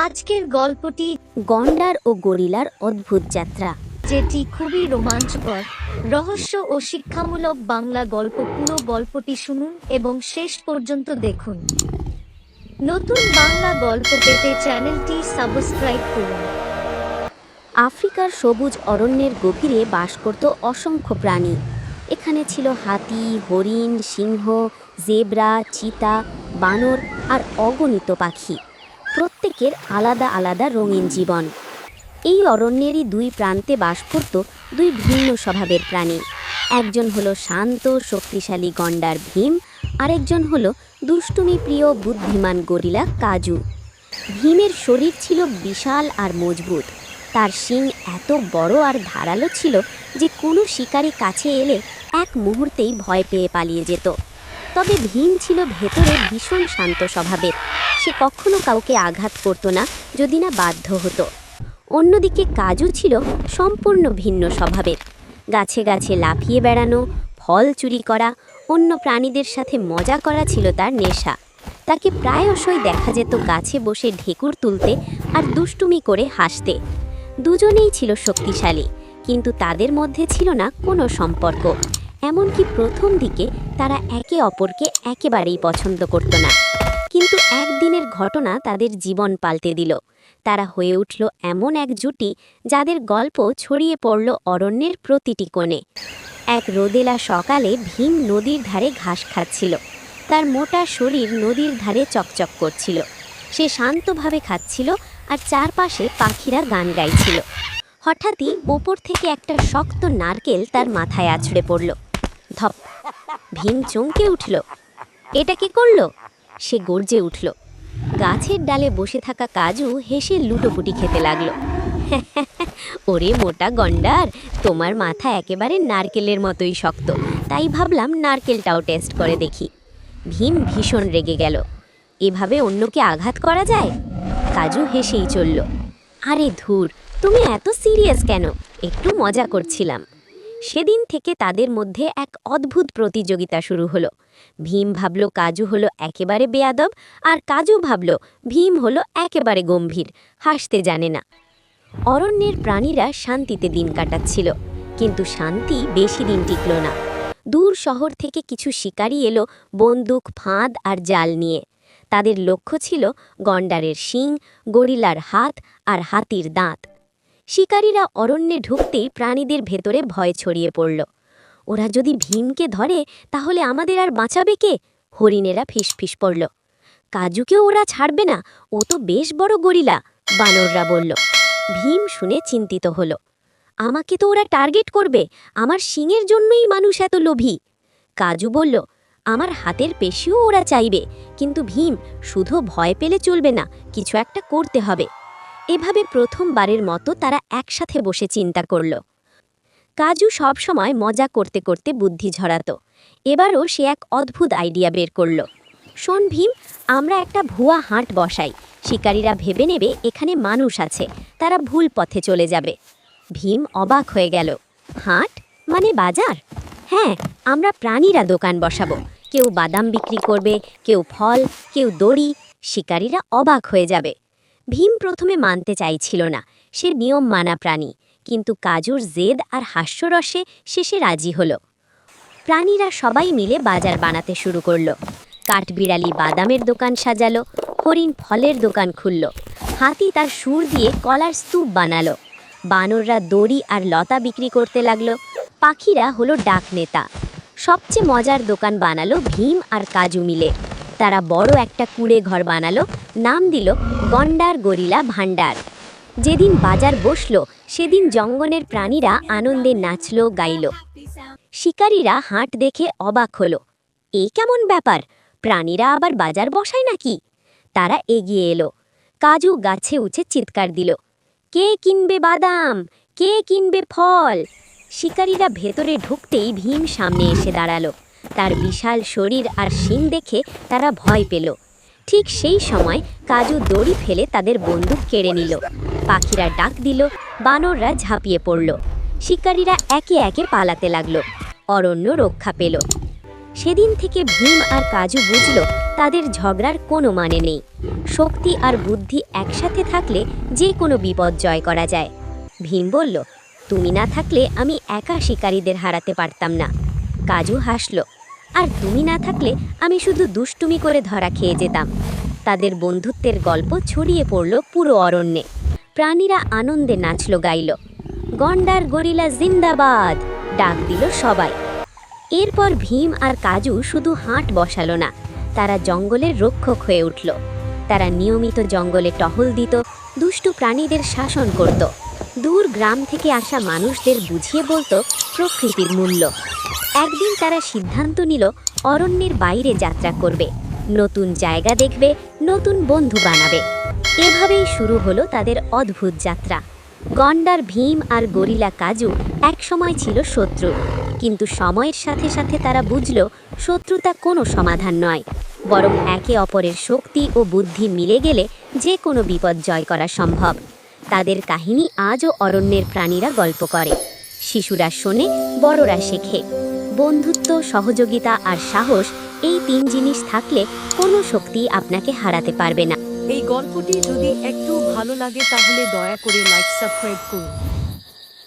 আজকের গল্পটি গন্ডার ও গরিলার অদ্ভুত যাত্রা, যেটি খুবই রোমাঞ্চকর, রহস্য ও শিক্ষামূলক বাংলা গল্প। পুরো গল্পটি শুনুন এবং শেষ পর্যন্ত দেখুন। নতুন বাংলা গল্প পেতে চ্যানেলটি সাবস্ক্রাইব করুন। আফ্রিকার সবুজ অরণ্যের গভীরে বাস করত অসংখ্য প্রাণী। এখানে ছিল হাতি, হরিণ, সিংহ, জেব্রা, চিতা, বানর আর অগণিত পাখি। প্রত্যেকের আলাদা আলাদা রঙিন জীবন। এই অরণ্যেরই দুই প্রান্তে বাস করত দুই ভিন্ন স্বভাবের প্রাণী। একজন হলো শান্ত শক্তিশালী গন্ডার ভীম, আরেকজন হলো দুষ্টুমি প্রিয় বুদ্ধিমান গরিলা কাজু। ভীমের শরীর ছিল বিশাল আর মজবুত। তার শিং এত বড় আর ধারালো ছিল যে কোনো শিকারি কাছে এলে এক মুহূর্তেই ভয় পেয়ে পালিয়ে যেত। তবে ভীম ছিল ভেতরে ভীষণ শান্ত স্বভাবের। সে কখনো কাউকে আঘাত করত না যদি না বাধ্য হতো। অন্যদিকে কাজু ছিল সম্পূর্ণ ভিন্ন স্বভাবের। গাছে গাছে লাফিয়ে বেড়ানো, ফল চুরি করা, অন্য প্রাণীদের সাথে মজা করা ছিল তার নেশা। তাকে প্রায়শই দেখা যেত গাছে বসে ঢেকুর তুলতে আর দুষ্টুমি করে হাসতে। দুজনেই ছিল শক্তিশালী, কিন্তু তাদের মধ্যে ছিল না কোনো সম্পর্ক। এমনকি প্রথম দিকে তারা একে অপরকে একেবারেই পছন্দ করত না। কিন্তু একদিনের ঘটনা তাদের জীবন পাল্টে দিল। তারা হয়ে উঠল এমন এক জুটি যাদের গল্প ছড়িয়ে পড়ল অরণ্যের প্রতিটি কোণে। এক রোদেলা সকালে ভীম নদীর ধারে ঘাস খাচ্ছিল। তার মোটা শরীর নদীর ধারে চকচক করছিল। সে শান্তভাবে খাচ্ছিল আর চারপাশে পাখিরা গান গাইছিল। হঠাৎই ওপর থেকে একটা শক্ত নারকেল তার মাথায় আছড়ে পড়ল। ধপ! ভীম চমকে উঠল। এটা কি করলো? সে গর্জে উঠল। গাছের ডালে বসে থাকা কাজু হেসে লুটোপুটি খেতে লাগলো। ওরে মোটা গন্ডার, তোমার মাথা একেবারে নারকেলের মতোই শক্ত, তাই ভাবলাম নারকেলটাও টেস্ট করে দেখি। ভীম ভীষণ রেগে গেল। এভাবে অন্যকে আঘাত করা যায়? কাজু হেসেই চলল। আরে ধুর, তুমি এত সিরিয়াস কেন? একটু মজা করছিলাম। সেদিন থেকে তাদের মধ্যে এক অদ্ভুত প্রতিযোগিতা শুরু হলো। ভীম ভাবল কাজু হলো একেবারে বেয়াদব, আর কাজু ভাবল ভীম হলো একেবারে গম্ভীর, হাসতে জানে না। অরণ্যের প্রাণীরা শান্তিতে দিন কাটাচ্ছিল, কিন্তু শান্তি বেশি দিন টিকল না। দূর শহর থেকে কিছু শিকারী এলো বন্দুক, ফাঁদ আর জাল নিয়ে। তাদের লক্ষ্য ছিল গন্ডারের শিং, গরিলার হাত আর হাতির দাঁত। শিকারীরা অরণ্যে ঢুকতেই প্রাণীদের ভেতরে ভয় ছড়িয়ে পড়ল। ওরা যদি ভীমকে ধরে তাহলে আমাদের আর বাঁচাবে কে? হরিণেরা ফিসফিস পড়ল। কাজুকেও ওরা ছাড়বে না, ও তো বেশ বড় গরিলা, বানররা বলল। ভীম শুনে চিন্তিত হলো। আমাকে তো ওরা টার্গেট করবে, আমার শিংয়ের জন্যই মানুষ এত লোভী। কাজু বলল, আমার হাতের পেশিও ওরা চাইবে, কিন্তু ভীম, শুধু ভয় পেলে চলবে না, কিছু একটা করতে হবে। এভাবে প্রথমবারের মতো তারা একসাথে বসে চিন্তা করল। কাজু সবসময় মজা করতে করতে বুদ্ধি ঝরাত। এবারও সে এক অদ্ভুত আইডিয়া বের করল। শোন ভীম, আমরা একটা ভুয়া হাট বসাই। শিকারীরা ভেবে নেবে এখানে মানুষ আছে, তারা ভুল পথে চলে যাবে। ভীম অবাক হয়ে গেল। হাট মানে বাজার? হ্যাঁ, আমরা প্রাণীরা দোকান বসাবো। কেউ বাদাম বিক্রি করবে, কেউ ফল, কেউ দড়ি। শিকারীরা অবাক হয়ে যাবে। ভীম প্রথমে মানতে চাইছিল না, সে নিয়ম মানা প্রাণী, কিন্তু কাজুর জেদ আর হাস্যরসে শেষে রাজি হলো। প্রাণীরা সবাই মিলে বাজার বানাতে শুরু করলো। কাঠবিড়ালি বাদামের দোকান সাজালো, হরিণ ফলের দোকান খুলল, হাতি তার সুর দিয়ে কলার স্তূপ বানালো, বানররা দড়ি আর লতা বিক্রি করতে লাগলো, পাখিরা হলো ডাক নেতা। সবচেয়ে মজার দোকান বানালো ভীম আর কাজু মিলে। তারা বড় একটা কুঁড়ে ঘর বানালো, নাম দিল গন্ডার গরিলা ভাণ্ডার। যেদিন বাজার বসলো সেদিন জঙ্গলের প্রাণীরা আনন্দে নাচল, গাইল। শিকারীরা হাট দেখে অবাক হলো। এ কেমন ব্যাপার? প্রাণীরা আবার বাজার বসায় নাকি? তারা এগিয়ে এলো। কাজু গাছে উঠে চিৎকার দিল, কে কিনবে বাদাম, কে কিনবে ফল? শিকারীরা ভেতরে ঢুকতেই ভীম সামনে এসে দাঁড়ালো। তার বিশাল শরীর আর শিং দেখে তারা ভয় পেল। ঠিক সেই সময় কাজু দড়ি ফেলে তাদের বন্দুক কেড়ে নিল। পাখিরা ডাক দিল, বানররা ঝাঁপিয়ে পড়ল। শিকারীরা একে একে পালাতে লাগলো। অরণ্য রক্ষা পেল। সেদিন থেকে ভীম আর কাজু বুঝল তাদের ঝগড়ার কোনো মানে নেই। শক্তি আর বুদ্ধি একসাথে থাকলে যে কোনো বিপদ জয় করা যায়। ভীম বলল, তুমি না থাকলে আমি একা শিকারীদের হারাতে পারতাম না। কাজু হাসল, আর তুমি না থাকলে আমি শুধু দুষ্টুমি করে ধরা খেয়ে যেতাম। তাদের বন্ধুত্বের গল্প ছড়িয়ে পড়ল পুরো অরণ্যে। প্রাণীরা আনন্দে নাচল গাইল। গন্ডার গরিলা জিন্দাবাদ ডাক দিল সবাই। এরপর ভীম আর কাজু শুধু হাট বসালো না, তারা জঙ্গলের রক্ষক হয়ে উঠল। তারা নিয়মিত জঙ্গলে টহল দিত, দুষ্টু প্রাণীদের শাসন করত, দূর গ্রাম থেকে আসা মানুষদের বুঝিয়ে বলতো প্রকৃতির মূল্য। একদিন তারা সিদ্ধান্ত নিল অরণ্যের বাইরে যাত্রা করবে, নতুন জায়গা দেখবে, নতুন বন্ধু বানাবে। এভাবেই শুরু হলো তাদের অদ্ভুত যাত্রা। গন্ডার ভীম আর গরিলা কাজু একসময় ছিল শত্রু, কিন্তু সময়ের সাথে সাথে তারা বুঝল শত্রুতা কোনো সমাধান নয়, বরং একে অপরের শক্তি ও বুদ্ধি মিলে গেলে যে কোনো বিপদ জয় করা সম্ভব। তাদের কাহিনী আজও অরণ্যের প্রাণীরা গল্প করে, শিশুরা শোনে, বড়রা শেখে। বন্ধুত্ব, সহযোগিতা আর সাহস, এই 3 জিনিস থাকলে কোনো শক্তি আপনাকে হারাতে পারবে না। এই গল্পটি যদি একটু ভালো লাগে তাহলে দয়া করে লাইক সাবস্ক্রাইব করুন।